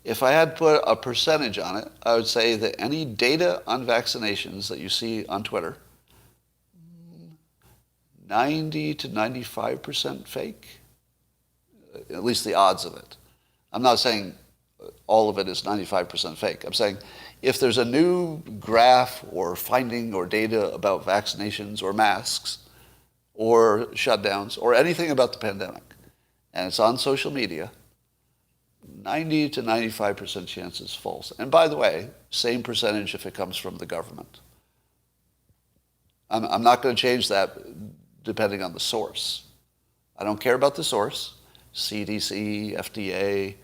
If I had put a percentage on it, I would say that any data on vaccinations that you see on Twitter, 90 to 95% fake, at least the odds of it. I'm not saying all of it is 95% fake. I'm saying if there's a new graph or finding or data about vaccinations or masks or shutdowns or anything about the pandemic, and it's on social media, 90 to 95% chance it's false. And by the way, same percentage if it comes from the government. I'm not going to change that depending on the source. I don't care about the source. CDC, FDA,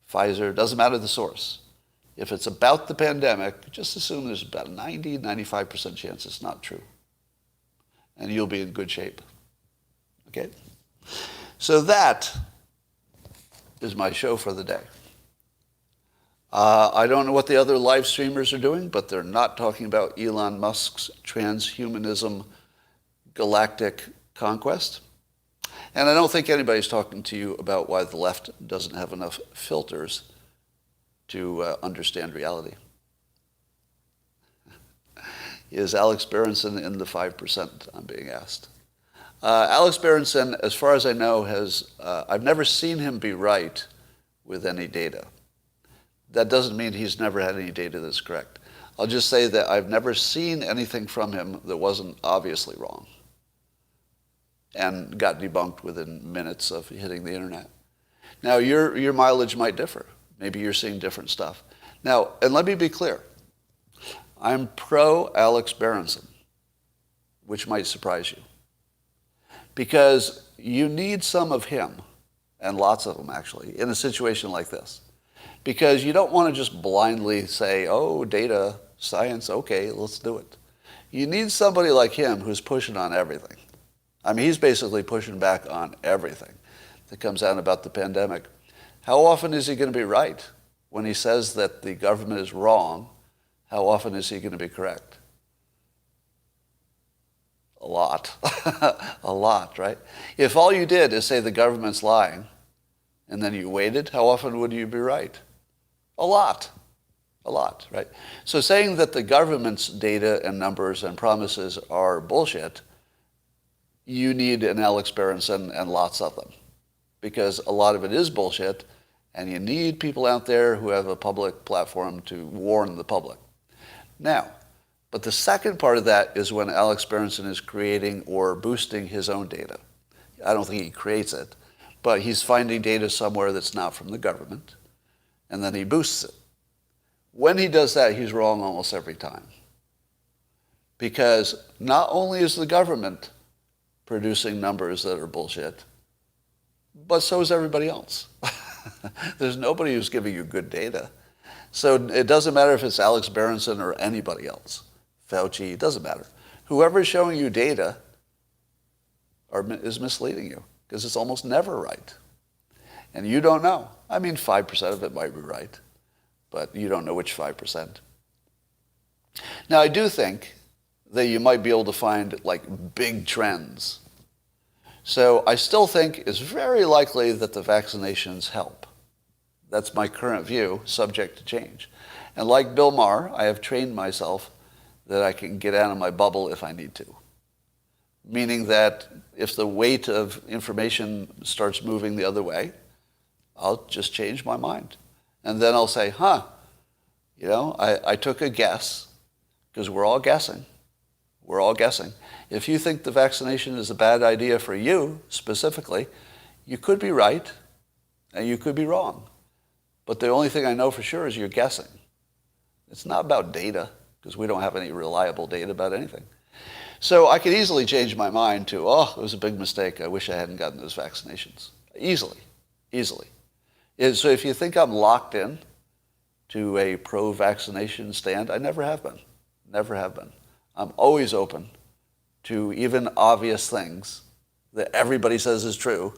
Pfizer, doesn't matter the source. If it's about the pandemic, just assume there's about a 90, 95% chance it's not true. And you'll be in good shape. Okay? So that is my show for the day. I don't know what the other live streamers are doing, but they're not talking about Elon Musk's transhumanism galactic conquest. And I don't think anybody's talking to you about why the left doesn't have enough filters to understand reality. Is Alex Berenson in the 5%, I'm being asked. Alex Berenson, as far as I know, I've never seen him be right with any data. That doesn't mean he's never had any data that's correct. I'll just say that I've never seen anything from him that wasn't obviously wrong and got debunked within minutes of hitting the internet. Now, your mileage might differ. Maybe you're seeing different stuff. Now, and let me be clear. I'm pro Alex Berenson, which might surprise you. Because you need some of him, and lots of them actually, in a situation like this. Because you don't want to just blindly say, oh, data, science, okay, let's do it. You need somebody like him who's pushing on everything. I mean, he's basically pushing back on everything that comes out about the pandemic. How often is he going to be right? When he says that the government is wrong, how often is he going to be correct? A lot. A lot, right? If all you did is say the government's lying, and then you waited, how often would you be right? A lot. A lot, right? So saying that the government's data and numbers and promises are bullshit, you need an Alex Berenson and lots of them. Because a lot of it is bullshit, and you need people out there who have a public platform to warn the public. Now, but the second part of that is when Alex Berenson is creating or boosting his own data. I don't think he creates it, but he's finding data somewhere that's not from the government, and then he boosts it. When he does that, he's wrong almost every time. Because not only is the government producing numbers that are bullshit, but so is everybody else. There's nobody who's giving you good data. So it doesn't matter if it's Alex Berenson or anybody else. Fauci, it doesn't matter. Whoever is showing you data is misleading you because it's almost never right. And you don't know. I mean, 5% of it might be right, but you don't know which 5%. Now, I do think that you might be able to find like big trends. So I still think it's very likely that the vaccinations help. That's my current view, subject to change. And like Bill Maher, I have trained myself that I can get out of my bubble if I need to. Meaning that if the weight of information starts moving the other way, I'll just change my mind. And then I'll say, I took a guess, because we're all guessing. We're all guessing. If you think the vaccination is a bad idea for you, specifically, you could be right, and you could be wrong. But the only thing I know for sure is you're guessing. It's not about data, because we don't have any reliable data about anything. So I could easily change my mind to, it was a big mistake. I wish I hadn't gotten those vaccinations. Easily. So if you think I'm locked in to a pro-vaccination stand, I never have been. Never have been. I'm always open to even obvious things that everybody says is true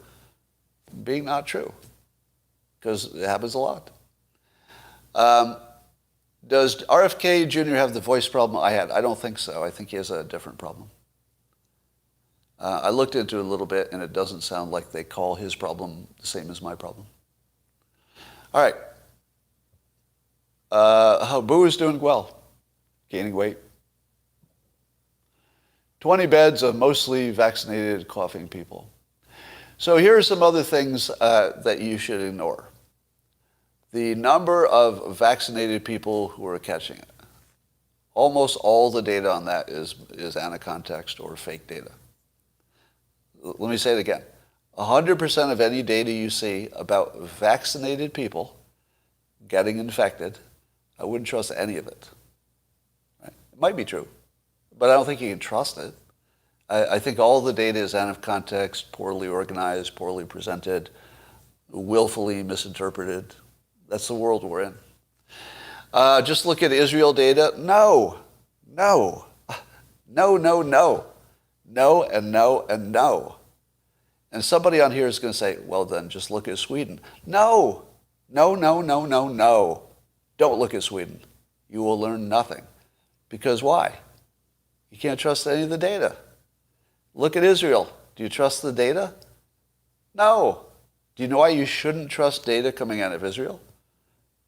being not true, because it happens a lot. Does RFK Jr. have the voice problem I had? I don't think so. I think he has a different problem. I looked into it a little bit, and it doesn't sound like they call his problem the same as my problem. All right. Boo is doing well, gaining weight. 20 beds of mostly vaccinated coughing people. So here are some other things that you should ignore. The number of vaccinated people who are catching it. Almost all the data on that is out of context or fake data. Let me say it again. 100% of any data you see about vaccinated people getting infected, I wouldn't trust any of it. Right? It might be true, but I don't think you can trust it. I think all the data is out of context, poorly organized, poorly presented, willfully misinterpreted. That's the world we're in. Just look at Israel data. No. No and no and no. And somebody on here is going to say, well then, just look at Sweden. No. Don't look at Sweden. You will learn nothing. Because why? You can't trust any of the data. Look at Israel. Do you trust the data? No. Do you know why you shouldn't trust data coming out of Israel?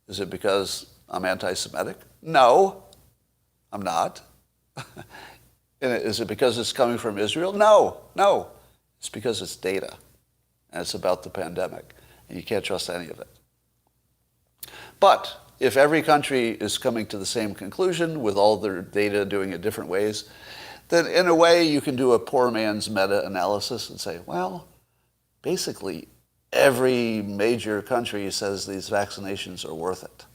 Is it because I'm anti-Semitic? No, I'm not. Is it because it's coming from Israel? No. It's because it's data. And it's about the pandemic. And you can't trust any of it. But if every country is coming to the same conclusion with all their data doing it different ways, then in a way you can do a poor man's meta-analysis and say, well, basically every major country says these vaccinations are worth it.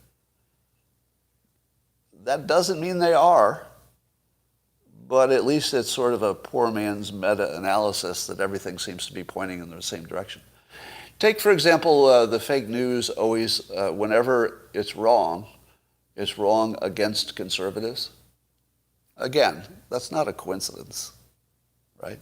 That doesn't mean they are, but at least it's sort of a poor man's meta-analysis that everything seems to be pointing in the same direction. Take, for example, the fake news always, whenever it's wrong against conservatives. Again, that's not a coincidence, right?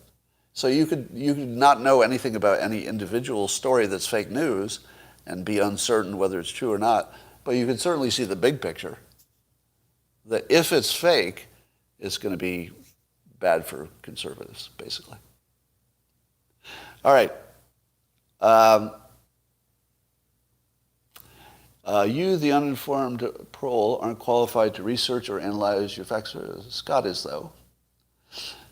So you could not know anything about any individual story that's fake news and be uncertain whether it's true or not, but you can certainly see the big picture. That if it's fake, it's going to be bad for conservatives, basically. All right. You, the uninformed proll, aren't qualified to research or analyze your facts. Scott is, though.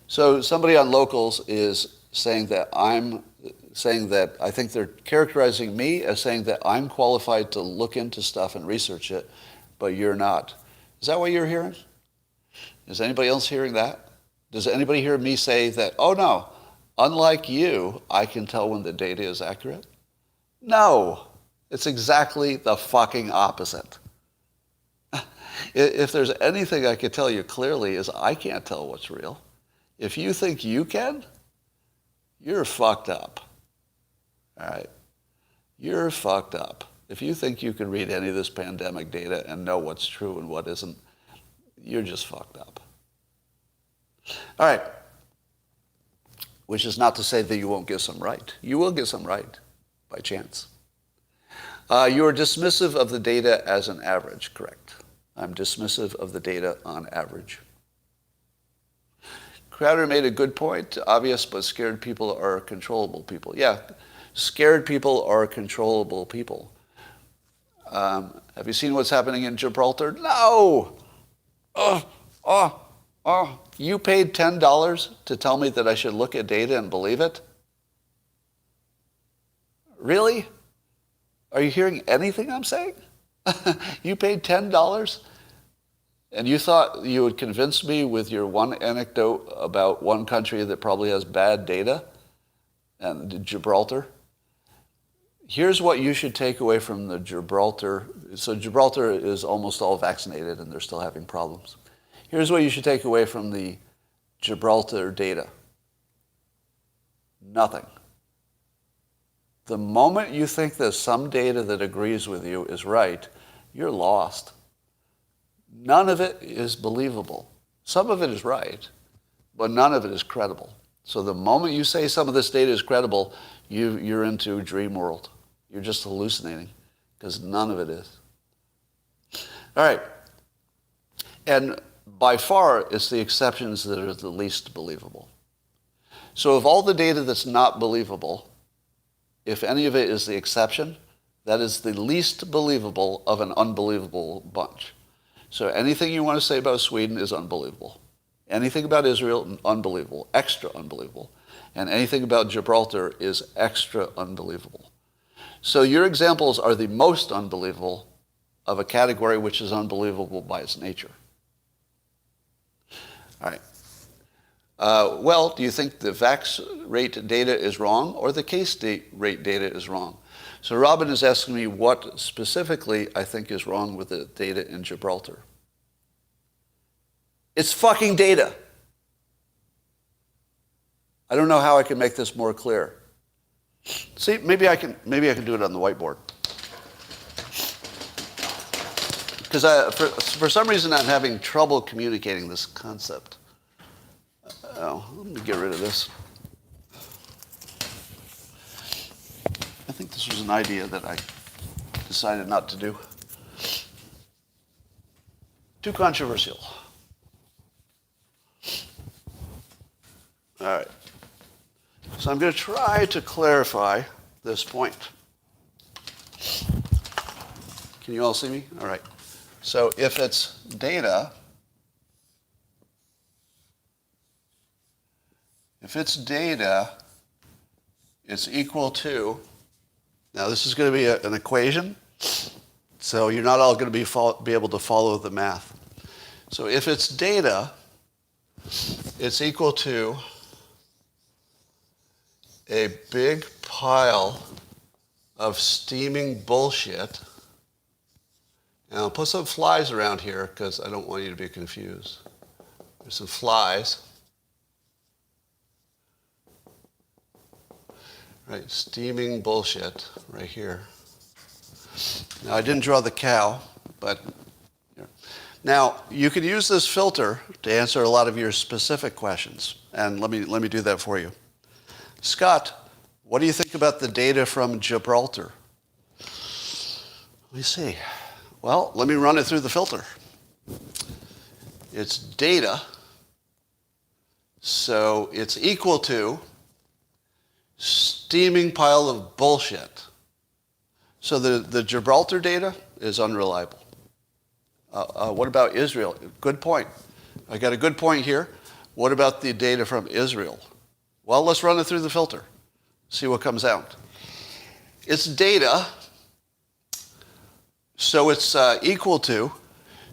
So somebody on Locals is saying that I think they're characterizing me as saying that I'm qualified to look into stuff and research it, but you're not. Is that what you're hearing? Is anybody else hearing that? Does anybody hear me say that, oh no, unlike you, I can tell when the data is accurate? No. It's exactly the fucking opposite. If there's anything I could tell you clearly is I can't tell what's real. If you think you can, you're fucked up. All right? You're fucked up. If you think you can read any of this pandemic data and know what's true and what isn't, you're just fucked up. All right. Which is not to say that you won't get some right. You will get some right by chance. You are dismissive of the data as an average, correct? I'm dismissive of the data on average. Crowder made a good point, obvious, but scared people are controllable people. Yeah, scared people are controllable people. Have you seen what's happening in Gibraltar? No! You paid $10 to tell me that I should look at data and believe it? Really? Are you hearing anything I'm saying? You paid $10 and you thought you would convince me with your one anecdote about one country that probably has bad data, and Gibraltar? Here's what you should take away from the Gibraltar. So Gibraltar is almost all vaccinated and they're still having problems. Here's what you should take away from the Gibraltar data. Nothing. The moment you think there's some data that agrees with you is right, you're lost. None of it is believable. Some of it is right, but none of it is credible. So the moment you say some of this data is credible, you're into dream world. You're just hallucinating because none of it is. All right. And by far, it's the exceptions that are the least believable. So of all the data that's not believable, if any of it is the exception, that is the least believable of an unbelievable bunch. So anything you want to say about Sweden is unbelievable. Anything about Israel, unbelievable, extra unbelievable. And anything about Gibraltar is extra unbelievable. So your examples are the most unbelievable of a category which is unbelievable by its nature. All right. Well, do you think the vax rate data is wrong or the case rate data is wrong? So Robin is asking me what specifically I think is wrong with the data in Gibraltar. It's fucking data. I don't know how I can make this more clear. See, maybe I can do it on the whiteboard. Because for some reason I'm having trouble communicating this concept. Oh, let me get rid of this. I think this was an idea that I decided not to do. Too controversial. All right. So I'm going to try to clarify this point. Can you all see me? All right. So if it's data, it's equal to, now this is going to be an equation, so you're not all going to be able to follow the math. So if it's data, it's equal to a big pile of steaming bullshit. And I'll put some flies around here because I don't want you to be confused. There's some flies. Right, steaming bullshit right here. Now I didn't draw the cow, but here. Now you could use this filter to answer a lot of your specific questions. And let me do that for you. Scott, what do you think about the data from Gibraltar? Let me see. Well, let me run it through the filter. It's data, so it's equal to steaming pile of bullshit. So the Gibraltar data is unreliable. What about Israel? Good point. I got a good point here. What about the data from Israel? Well, let's run it through the filter. See what comes out. It's data, so it's equal to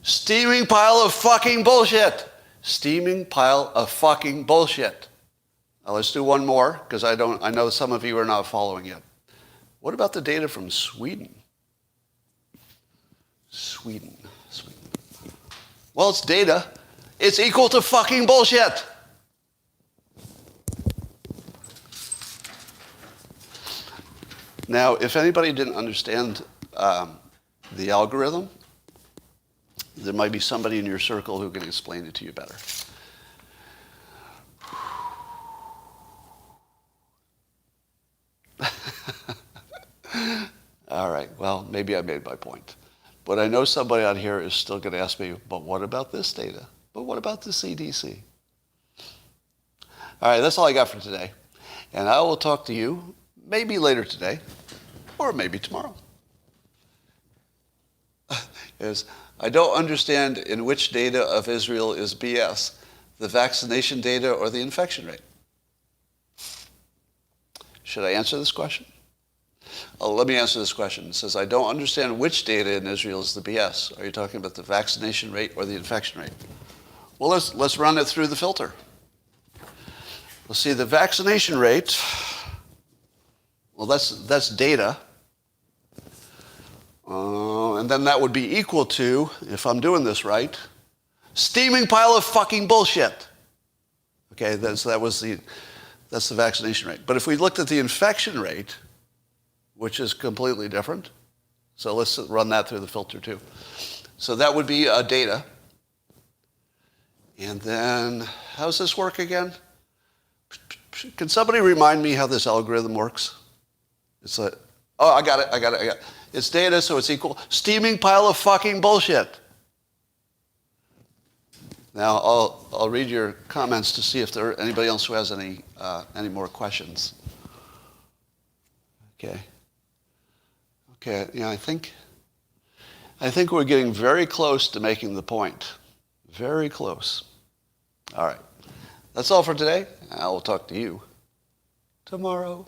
steaming pile of fucking bullshit. Steaming pile of fucking bullshit. Now let's do one more, because I know some of you are not following yet. What about the data from Sweden? Sweden. Well, it's data. It's equal to fucking bullshit. Now, if anybody didn't understand the algorithm, there might be somebody in your circle who can explain it to you better. All right, well, maybe I made my point. But I know somebody on here is still going to ask me, but what about this data? But what about the CDC? All right, that's all I got for today. And I will talk to you maybe later today, or maybe tomorrow. I don't understand in which data of Israel is BS, the vaccination data or the infection rate. Should I answer this question? Oh, let me answer this question. It says, I don't understand which data in Israel is the BS. Are you talking about the vaccination rate or the infection rate? Well, let's run it through the filter. Let's see, the vaccination rate, well, that's data. And then that would be equal to, if I'm doing this right, steaming pile of fucking bullshit. Okay, so that's the vaccination rate. But if we looked at the infection rate, which is completely different, so let's run that through the filter too. So that would be data. And then, how does this work again? Can somebody remind me how this algorithm works? It's like, oh, I got it. It's data, so it's equal. Steaming pile of fucking bullshit. Now, I'll read your comments to see if there are anybody else who has any more questions. Okay. Yeah, I think we're getting very close to making the point. Very close. All right. That's all for today. I will talk to you tomorrow.